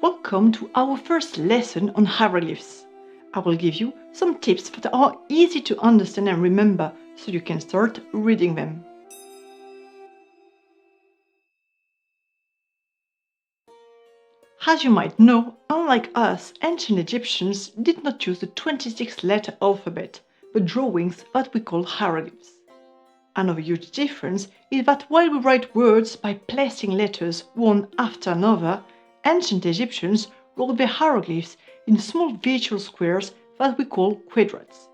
Welcome to our first lesson on hieroglyphs. I will give you some tips that are easy to understand and remember so you can start reading them. As you might know, unlike us, ancient Egyptians did not use the 26-letter alphabet, but drawings that we call hieroglyphs. Another huge difference is that while we write words by placing letters one after another, ancient Egyptians wrote their hieroglyphs in small visual squares that we call quadrats.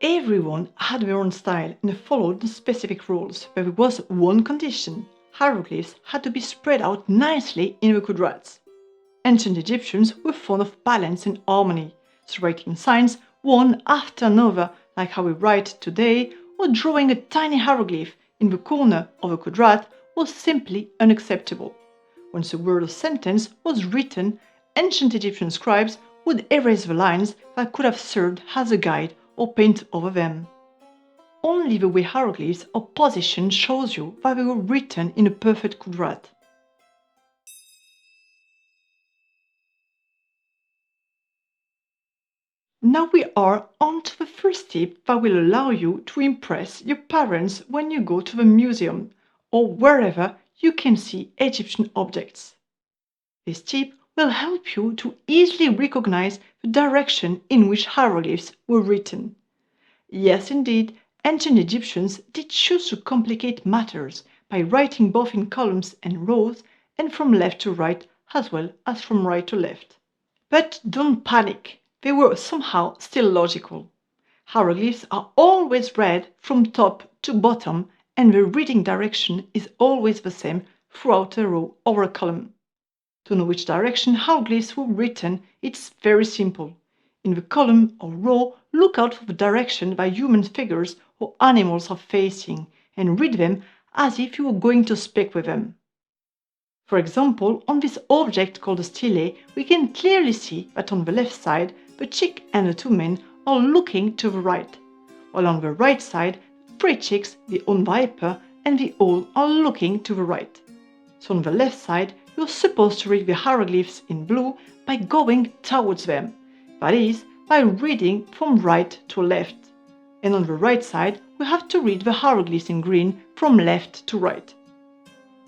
Everyone had their own style and followed specific rules, but there was one condition: hieroglyphs had to be spread out nicely in the quadrats. Ancient Egyptians were fond of balance and harmony, so writing signs one after another like how we write today, or drawing a tiny hieroglyph in the corner of a quadrat was simply unacceptable. Once a word or sentence was written, ancient Egyptian scribes would erase the lines that could have served as a guide or paint over them. Only the way hieroglyphs are positioned shows you that they were written in a perfect quadrat. Now we are on to the first tip that will allow you to impress your parents when you go to the museum or wherever you can see Egyptian objects. This tip will help you to easily recognize the direction in which hieroglyphs were written. Yes, indeed, ancient Egyptians did choose to complicate matters by writing both in columns and rows and from left to right as well as from right to left. But don't panic. They were somehow still logical. Hieroglyphs are always read from top to bottom, and the reading direction is always the same throughout a row or a column. To know which direction hieroglyphs were written, it's very simple. In the column or row, look out for the direction that human figures or animals are facing, and read them as if you were going to speak with them. For example, on this object called a stele, we can clearly see that on the left side, the chick and the two men are looking to the right, while on the right side, three chicks, the owl viper, and the owl are looking to the right. So on the left side, you're supposed to read the hieroglyphs in blue by going towards them, that is, by reading from right to left. And on the right side, we have to read the hieroglyphs in green from left to right.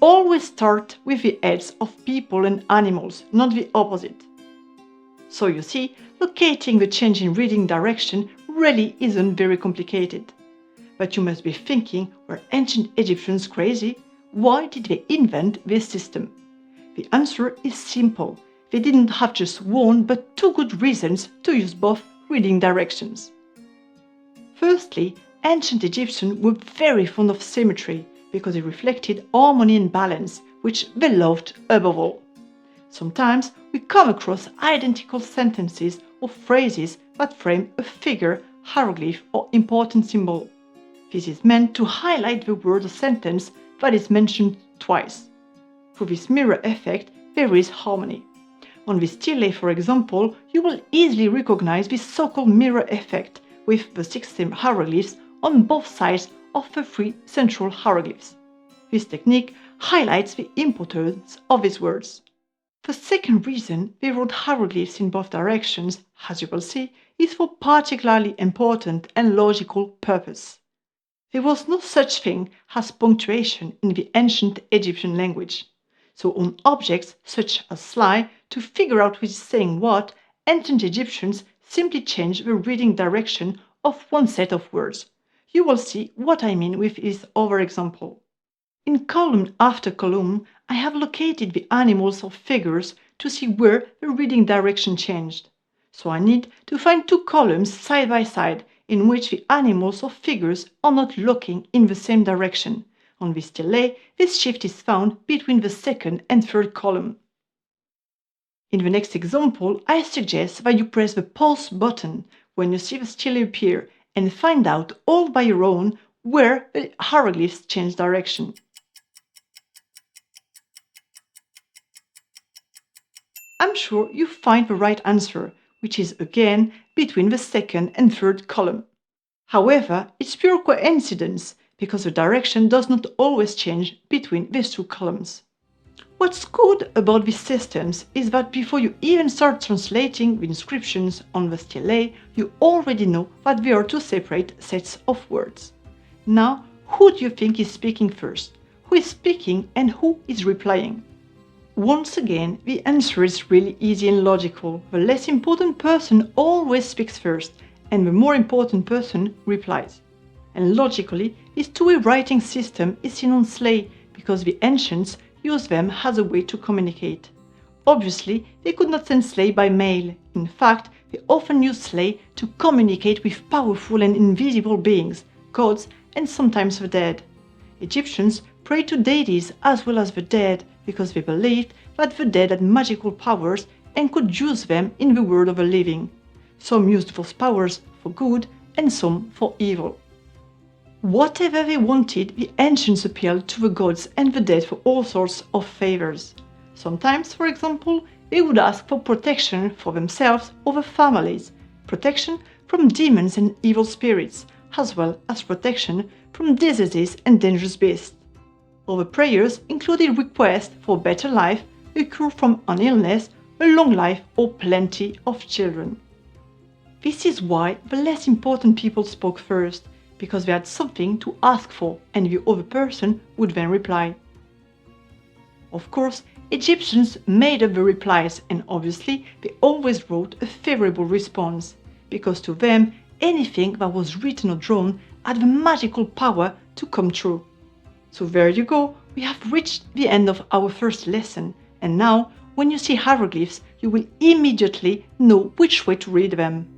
Always start with the heads of people and animals, not the opposite. So you see, locating the change in reading direction really isn't very complicated. But you must be thinking, were ancient Egyptians crazy? Why did they invent this system? The answer is simple. They didn't have just one but two good reasons to use both reading directions. Firstly, ancient Egyptians were very fond of symmetry because it reflected harmony and balance, which they loved above all. Sometimes we come across identical sentences or phrases that frame a figure, hieroglyph, or important symbol. This is meant to highlight the word or sentence that is mentioned twice. Through this mirror effect, there is harmony. On this stele, for example, you will easily recognize this so-called mirror effect with the 6 same hieroglyphs on both sides of the 3 central hieroglyphs. This technique highlights the importance of these words. The second reason they wrote hieroglyphs in both directions, as you will see, is for particularly important and logical purpose. There was no such thing as punctuation in the ancient Egyptian language. So on objects such as sly, to figure out which is saying what, ancient Egyptians simply changed the reading direction of one set of words. You will see what I mean with this other example. In column after column, I have located the animals or figures to see where the reading direction changed. So I need to find 2 columns side by side in which the animals or figures are not looking in the same direction. On this stele, this shift is found between the second and third column. In the next example, I suggest that you press the pause button when you see the stele appear and find out all by your own where the hieroglyphs change direction. I'm sure you find the right answer, which is again between the second and third column. However, it's pure coincidence because the direction does not always change between these 2 columns. What's good about these systems is that before you even start translating the inscriptions on the stelae, you already know that they are two separate sets of words. Now, who do you think is speaking first? Who is speaking and who is replying? Once again, the answer is really easy and logical. The less important person always speaks first, and the more important person replies. And logically, this two-way writing system is seen on slate because the ancients used them as a way to communicate. Obviously, they could not send slate by mail. In fact, they often used slate to communicate with powerful and invisible beings, gods, and sometimes the dead. Egyptians prayed to deities as well as the dead because they believed that the dead had magical powers and could use them in the world of the living. Some used those powers for good and some for evil. Whatever they wanted, the ancients appealed to the gods and the dead for all sorts of favors. Sometimes, for example, they would ask for protection for themselves or their families, protection from demons and evil spirits, as well as protection from diseases and dangerous beasts. Other prayers included requests for better life, a cure from an illness, a long life, or plenty of children. This is why the less important people spoke first, because they had something to ask for and the other person would then reply. Of course, Egyptians made up the replies and obviously they always wrote a favorable response, because to them anything that was written or drawn had the magical power to come true. So there you go, we have reached the end of our first lesson, and now when you see hieroglyphs you will immediately know which way to read them.